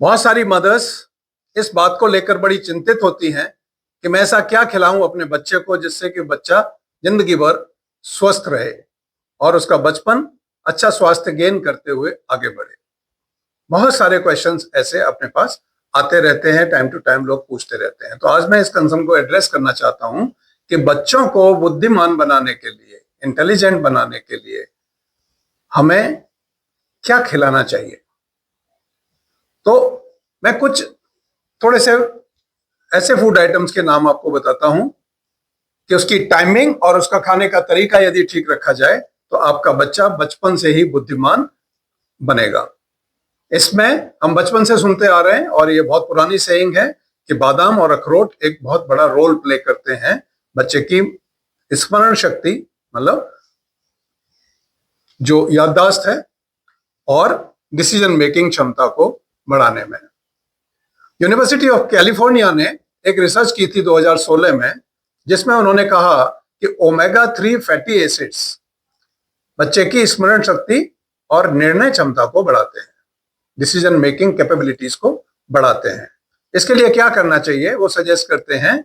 बहुत सारी मदर्स इस बात को लेकर बड़ी चिंतित होती हैं कि मैं ऐसा क्या खिलाऊं अपने बच्चे को जिससे कि बच्चा जिंदगी भर स्वस्थ रहे और उसका बचपन अच्छा स्वास्थ्य गेन करते हुए आगे बढ़े। बहुत सारे क्वेश्चंस ऐसे अपने पास आते रहते हैं, टाइम टू टाइम लोग पूछते रहते हैं। तो आज मैं इस कंसर्न को एड्रेस करना चाहता हूं कि बच्चों को बुद्धिमान बनाने के लिए, इंटेलिजेंट बनाने के लिए हमें क्या खिलाना चाहिए। तो मैं कुछ थोड़े से ऐसे फूड आइटम्स के नाम आपको बताता हूं कि उसकी टाइमिंग और उसका खाने का तरीका यदि ठीक रखा जाए तो आपका बच्चा बचपन से ही बुद्धिमान बनेगा। इसमें हम बचपन से सुनते आ रहे हैं और ये बहुत पुरानी सेइंग है कि बादाम और अखरोट एक बहुत बड़ा रोल प्ले करते हैं बच्चे की स्मरण शक्ति, मतलब जो याददाश्त है, और डिसीजन मेकिंग क्षमता को बढ़ाने में। यूनिवर्सिटी ऑफ कैलिफोर्निया ने एक रिसर्च की थी 2016 में, जिसमें उन्होंने कहा कि ओमेगा 3 फैटी एसिड्स बच्चे की स्मरण शक्ति और निर्णय क्षमता को बढ़ाते हैं, डिसीजन मेकिंग कैपेबिलिटीज को बढ़ाते हैं। इसके लिए क्या करना चाहिए, वो सजेस्ट करते हैं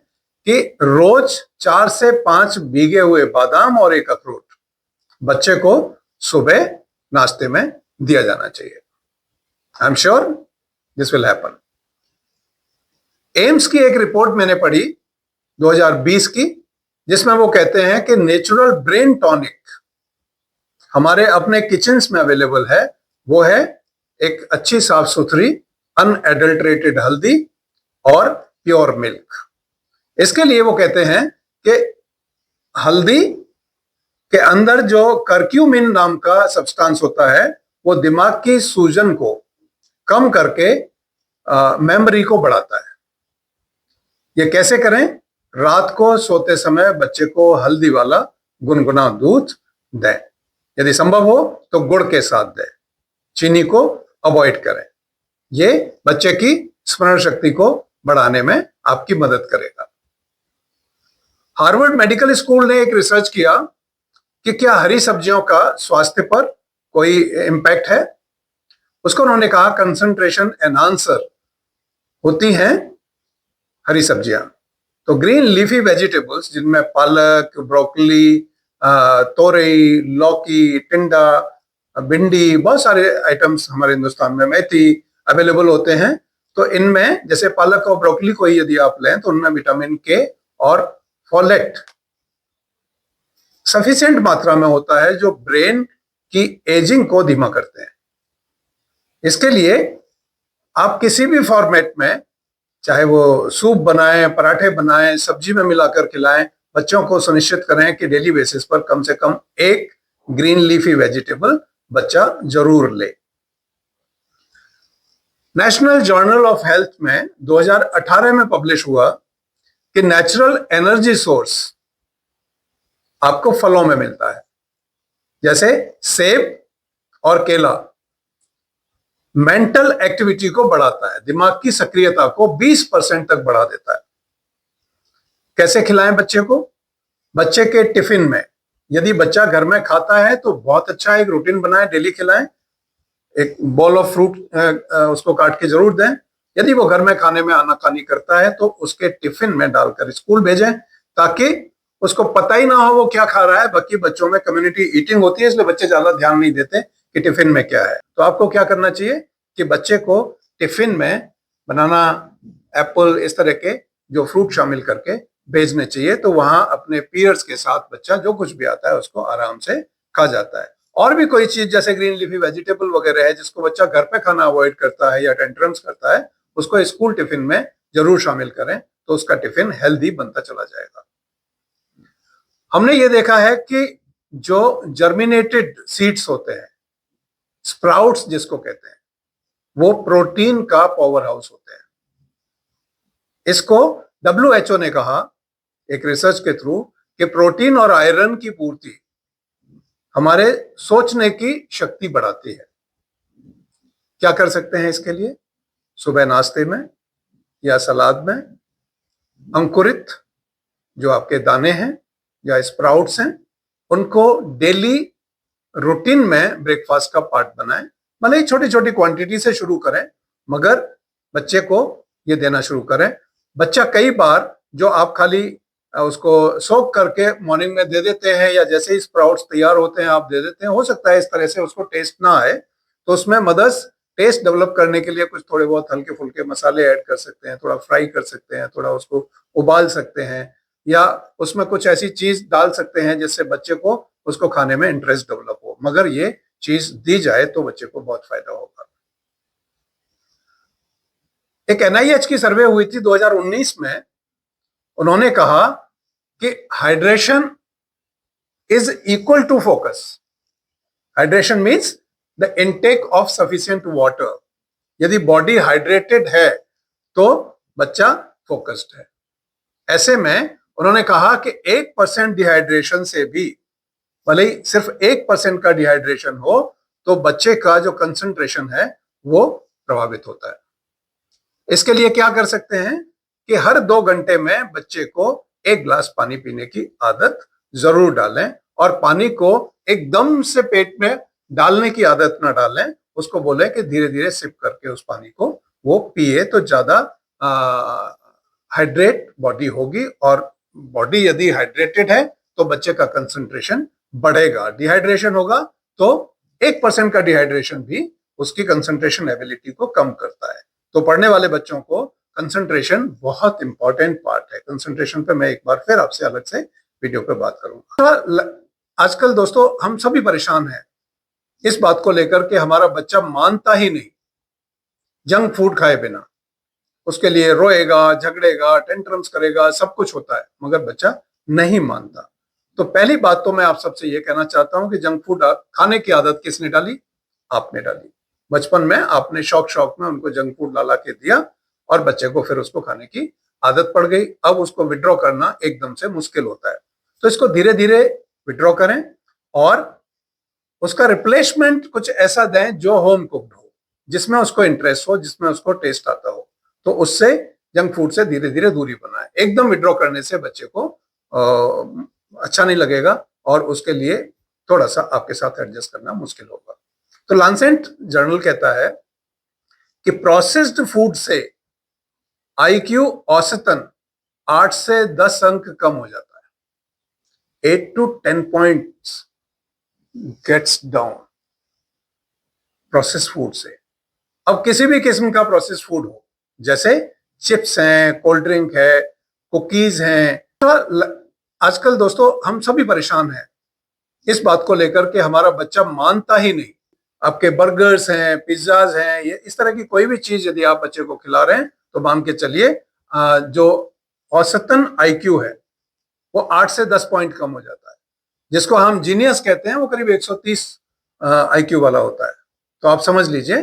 कि रोज 4 से 5 भीगे हुए बादाम और एक अखरोट बच्चे को सुबह नाश्ते में दिया जाना चाहिए। I am sure this will happen. AIIMS की एक रिपोर्ट मैंने पढ़ी 2020 की, जिसमें वो कहते हैं कि नेचुरल ब्रेन टॉनिक हमारे अपने किचन्स में अवेलेबल है। वो है एक अच्छी साफ सुथरी अनएडल्टरेटेड हल्दी और प्योर मिल्क। इसके लिए वो कहते हैं कि हल्दी के अंदर जो करक्यूमिन नाम का सब्सटेंस होता है वो दिमाग की सूजन को कम करके मेमोरी को बढ़ाता है। ये कैसे करें? रात को सोते समय बच्चे को हल्दी वाला गुनगुना दूध दें, यदि संभव हो तो गुड़ के साथ दें, चीनी को अवॉइड करें। ये बच्चे की स्मरण शक्ति को बढ़ाने में आपकी मदद करेगा। हार्वर्ड मेडिकल स्कूल ने एक रिसर्च किया कि क्या हरी सब्जियों का स्वास्थ्य पर कोई इंपैक्ट है। उसको उन्होंने कहा कंसंट्रेशन एनहांसर होती हैं हरी सब्जियां। तो ग्रीन लीफी वेजिटेबल्स जिनमें पालक, ब्रोकली, तोरई, लौकी, टिंडा, भिंडी, बहुत सारे आइटम्स हमारे हिंदुस्तान में, मेथी अवेलेबल होते हैं। तो इनमें जैसे पालक और ब्रोकली को ही यदि आप लें तो उनमें विटामिन के और फोलेट सफिशिएंट मात्रा में होता है, जो ब्रेन की एजिंग को धीमा करते हैं। इसके लिए आप किसी भी फॉर्मेट में, चाहे वो सूप बनाएं, पराठे बनाएं, सब्जी में मिलाकर खिलाएं, बच्चों को सुनिश्चित करें कि डेली बेसिस पर कम से कम एक ग्रीन लीफी वेजिटेबल बच्चा जरूर ले। नेशनल जर्नल ऑफ हेल्थ में 2018 में पब्लिश हुआ कि नेचुरल एनर्जी सोर्स आपको फलों में मिलता है, जैसे सेब और केला मेंटल एक्टिविटी को बढ़ाता है, दिमाग की सक्रियता को 20% तक बढ़ा देता है। कैसे खिलाएं बच्चे को? बच्चे के टिफिन में, यदि बच्चा घर में खाता है तो बहुत अच्छा एक रूटीन बनाएं, डेली खिलाएं। एक बॉल ऑफ फ्रूट उसको काट के जरूर दें। यदि वो घर में खाने में आनाकानी करता है तो उसके टिफिन में डालकर स्कूल भेजें, ताकि उसको पता ही ना हो वो क्या खा रहा है। बाकी बच्चों में कम्युनिटी ईटिंग होती है, इसलिए बच्चे ज्यादा ध्यान नहीं देते कि टिफिन में क्या है। तो आपको क्या करना चाहिए कि बच्चे को टिफिन में बनाना, एप्पल, इस तरह के जो फ्रूट शामिल करके भेजने चाहिए। तो वहां अपने पीयर्स के साथ बच्चा जो कुछ भी आता है उसको आराम से खा जाता है। और भी कोई चीज जैसे ग्रीन लीफी वेजिटेबल वगैरह है जिसको बच्चा घर पे खाना अवॉइड करता है या टेंट्रम्स करता है, उसको स्कूल टिफिन में जरूर शामिल करें, तो उसका टिफिन हेल्दी बनता चला जाएगा। हमने ये देखा है कि जो जर्मिनेटेड सीड्स होते हैं, स्प्राउट्स जिसको कहते हैं, वो प्रोटीन का पावर हाउस होते हैं। इसको WHO ने कहा एक रिसर्च के थ्रू कि प्रोटीन और आयरन की पूर्ति हमारे सोचने की शक्ति बढ़ाती है। क्या कर सकते हैं इसके लिए? सुबह नाश्ते में या सलाद में अंकुरित जो आपके दाने हैं या स्प्राउट्स हैं, उनको डेली रूटीन में ब्रेकफास्ट का पार्ट बनाएं। भले ही छोटी छोटी क्वांटिटी से शुरू करें, मगर बच्चे को ये देना शुरू करें। बच्चा कई बार जो आप खाली उसको सोक करके मॉर्निंग में दे देते हैं या जैसे ही स्प्राउट्स तैयार होते हैं आप दे देते हैं, हो सकता है इस तरह से उसको टेस्ट ना आए, तो उसमें मदर्स टेस्ट डेवलप करने के लिए कुछ थोड़े बहुत हल्के फुल्के मसाले ऐड कर सकते हैं, थोड़ा फ्राई कर सकते हैं, थोड़ा उसको उबाल सकते हैं, या उसमें कुछ ऐसी चीज डाल सकते हैं जिससे बच्चे को उसको खाने में इंटरेस्ट डेवलप हो। मगर ये चीज दी जाए तो बच्चे को बहुत फायदा होगा। एक एनआईएच की सर्वे हुई थी 2019 में, उन्होंने कहा कि hydration is equal to focus. Hydration means the intake of sufficient water. यदि बॉडी हाइड्रेटेड है तो बच्चा फोकस्ड है। ऐसे में उन्होंने कहा कि 1% डिहाइड्रेशन से भी, भले ही सिर्फ 1% का डिहाइड्रेशन हो, तो बच्चे का जो कंसंट्रेशन है वो प्रभावित होता है। इसके लिए क्या कर सकते हैं कि हर 2 घंटे में बच्चे को 1 गिलास पानी पीने की आदत जरूर डालें, और पानी को एकदम से पेट में डालने की आदत ना डालें, उसको बोले कि धीरे धीरे सिप करके उस पानी को वो पिए, तो ज्यादा हाइड्रेट बॉडी होगी, और बॉडी यदि हाइड्रेटेड है तो बच्चे का कंसंट्रेशन बढ़ेगा। डिहाइड्रेशन होगा तो 1% का डिहाइड्रेशन भी उसकी कंसंट्रेशन एबिलिटी को कम करता है। तो पढ़ने वाले बच्चों को कंसंट्रेशन बहुत इंपॉर्टेंट पार्ट है। कंसंट्रेशन पे मैं एक बार फिर आपसे अलग से वीडियो पे बात करूंगा। आजकल दोस्तों हम सभी परेशान हैं इस बात को लेकर के हमारा बच्चा मानता ही नहीं जंक फूड खाए बिना। उसके लिए रोएगा, झगड़ेगा, टेंट्रम्स करेगा, सब कुछ होता है, मगर बच्चा नहीं मानता। तो पहली बात तो मैं आप सबसे ये कहना चाहता हूं कि जंक फूड खाने की आदत किसने डाली? आपने डाली। बचपन में आपने शौक शौक में उनको जंक फूड ला के दिया और बच्चे को फिर उसको खाने की आदत पड़ गई। अब उसको विड्रॉ करना एकदम से मुश्किल होता है। तो इसको धीरे धीरे विड्रॉ करें और उसका रिप्लेसमेंट कुछ ऐसा दें जो होम कुक्ड हो, जिसमें उसको इंटरेस्ट हो, जिसमें उसको टेस्ट आता हो। तो उससे जंक फूड से धीरे धीरे दूरी बनाए। एकदम विड्रॉ करने से बच्चे को अच्छा नहीं लगेगा और उसके लिए थोड़ा सा आपके साथ एडजस्ट करना मुश्किल होगा। तो लांसेट जर्नल कहता है कि प्रोसेस्ड फूड से आईक्यू औसतन 8 से 10 अंक कम हो जाता है। 8 to 10 points gets down processed food से। अब किसी भी किस्म का प्रोसेस्ड फूड हो, जैसे चिप्स हैं, कोल्ड ड्रिंक है, कुकीज हैं, तो आजकल दोस्तों हम सभी परेशान हैं इस बात को लेकर के हमारा बच्चा मानता ही नहीं। आपके बर्गर्स हैं, पिज्जाज हैं, ये इस तरह की कोई भी चीज यदि आप बच्चे को खिला रहे हैं तो मान के चलिए जो औसतन आईक्यू है वो 8 से 10 पॉइंट कम हो जाता है। जिसको हम जीनियस कहते हैं वो करीब 130 आईक्यू वाला होता है। तो आप समझ लीजिए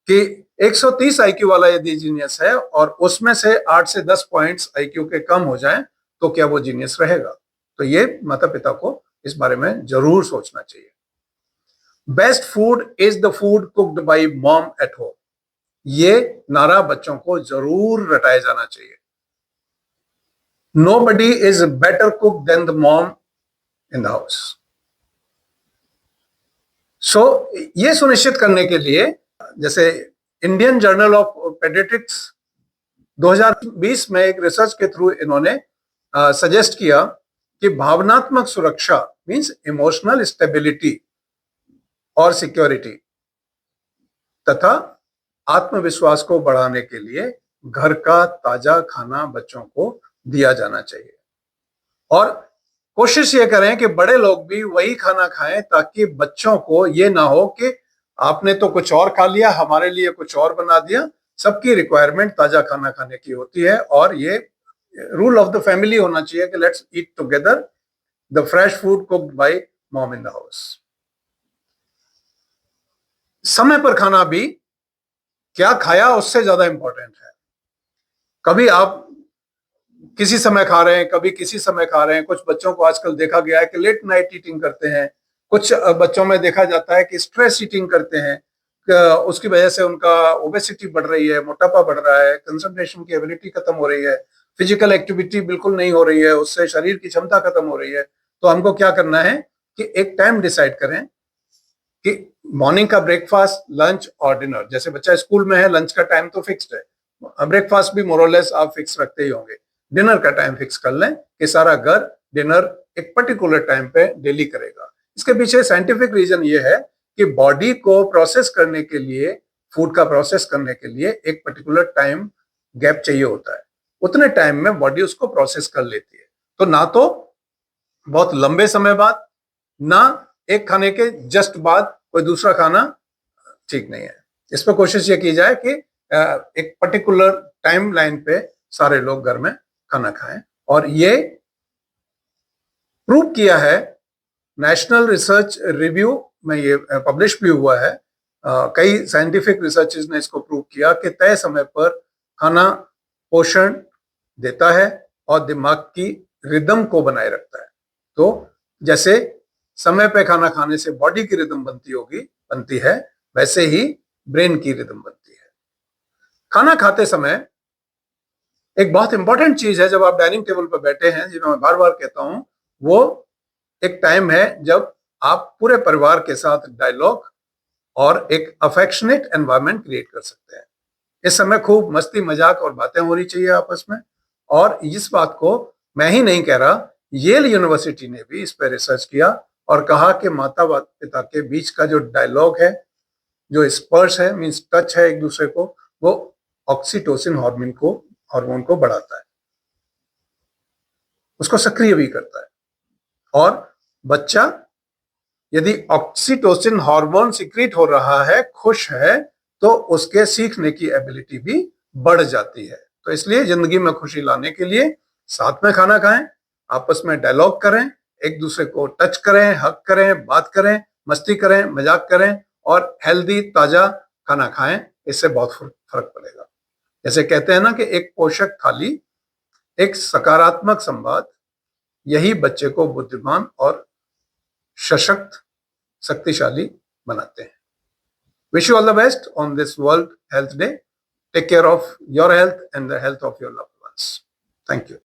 कि 130 आईक्यू वाला यदि जीनियस है और उसमें से 8 से 10 पॉइंट्स आईक्यू के कम हो जाएं तो क्या वो जीनियस रहेगा? तो ये माता पिता को इस बारे में जरूर सोचना चाहिए। Best food is the food cooked by mom at home. ये नारा बच्चों को जरूर रटाया जाना चाहिए। Nobody is better cook than the mom in the house. So ये सुनिश्चित करने के लिए जैसे इंडियन जर्नल ऑफ पेडियाट्रिक्स 2020 में एक रिसर्च के थ्रू इन्होंने सजेस्ट किया कि भावनात्मक सुरक्षा मींस इमोशनल स्टेबिलिटी और सिक्योरिटी तथा आत्मविश्वास को बढ़ाने के लिए घर का ताजा खाना बच्चों को दिया जाना चाहिए। और कोशिश ये करें कि बड़े लोग भी वही खाना खाएं ताकि बच्चों को ये ना हो कि आपने तो कुछ और खा लिया, हमारे लिए कुछ और बना दिया। सबकी रिक्वायरमेंट ताजा खाना खाने की होती है और ये रूल ऑफ द फैमिली होना चाहिए कि let's eat together the fresh food cooked by mom in the house. समय पर खाना भी क्या खाया उससे ज्यादा इंपॉर्टेंट है। कभी आप किसी समय खा रहे हैं, कभी किसी समय खा रहे हैं। कुछ बच्चों को आजकल देखा गया है कि लेट नाइट ईटिंग करते हैं। कुछ बच्चों में देखा जाता है कि स्ट्रेस ईटिंग करते हैं, उसकी वजह से उनका ओबेसिटी बढ़ रही है, मोटापा बढ़ रहा है, कंसंट्रेशन की एबिलिटी खत्म हो रही है, फिजिकल एक्टिविटी बिल्कुल नहीं हो रही है, उससे शरीर की क्षमता खत्म हो रही है। तो हमको क्या करना है कि एक टाइम डिसाइड करें कि मॉर्निंग का ब्रेकफास्ट, लंच और डिनर। जैसे बच्चा स्कूल में है, लंच का टाइम तो फिक्स्ड है, ब्रेकफास्ट भी मोरलेस आप फिक्स रखते ही होंगे। डिनर का टाइम फिक्स कर लें कि सारा घर डिनर एक पर्टिकुलर टाइम पे डेली करेगा। इसके पीछे साइंटिफिक रीजन ये है कि बॉडी को प्रोसेस करने के लिए, फूड का प्रोसेस करने के लिए एक पर्टिकुलर टाइम गैप चाहिए होता है। उतने टाइम में बॉडी उसको प्रोसेस कर लेती है। तो ना तो बहुत लंबे समय बाद, ना एक खाने के जस्ट बाद कोई दूसरा खाना ठीक नहीं है। इस पर कोशिश ये की जाए कि एक पर्टिकुलर टाइम लाइन पे सारे लोग घर में खाना खाएं। और ये प्रूव किया है, नेशनल रिसर्च रिव्यू में ये पब्लिश भी हुआ है। कई साइंटिफिक रिसर्चेस ने इसको प्रूव किया कि तय समय पर खाना पोषण देता है और दिमाग की रिदम को बनाए रखता है। तो जैसे समय पे खाना खाने से बॉडी की रिदम बनती है, वैसे ही ब्रेन की रिदम बनती है। खाना खाते समय एक बहुत इंपॉर्टेंट चीज है, जब आप डाइनिंग टेबल पर बैठे हैं, जिन्हें मैं बार बार कहता हूं, वो एक टाइम है जब आप पूरे परिवार के साथ डायलॉग और एक अफेक्शनेट एनवायरनमेंट क्रिएट कर सकते हैं। इस समय खूब मस्ती मजाक और बातें हो रही चाहिए आपस में। और इस बात को मैं ही नहीं कह रहा, येल यूनिवर्सिटी ने भी इस पर रिसर्च किया और कहा कि माता पिता के बीच का जो डायलॉग है, जो स्पर्श है, मींस टच है एक दूसरे को, वो ऑक्सीटोसिन हार्मोन को बढ़ाता है, उसको सक्रिय भी करता है। और बच्चा यदि ऑक्सीटोसिन हार्मोन सिक्रीट हो रहा है, खुश है, तो उसके सीखने की एबिलिटी भी बढ़ जाती है। तो इसलिए जिंदगी में खुशी लाने के लिए साथ में खाना खाएं, आपस में डायलॉग करें, एक दूसरे को टच करें, हक करें, बात करें, मस्ती करें, मजाक करें और हेल्दी ताजा खाना खाएं। इससे बहुत फर्क पड़ेगा। जैसे कहते हैं ना कि एक पोषक थाली, एक सकारात्मक संवाद, यही बच्चे को बुद्धिमान और सशक्त, शक्तिशाली बनाते हैं। Wish you all the best on this World Health Day. Take care of your health and the health of your loved ones. Thank you.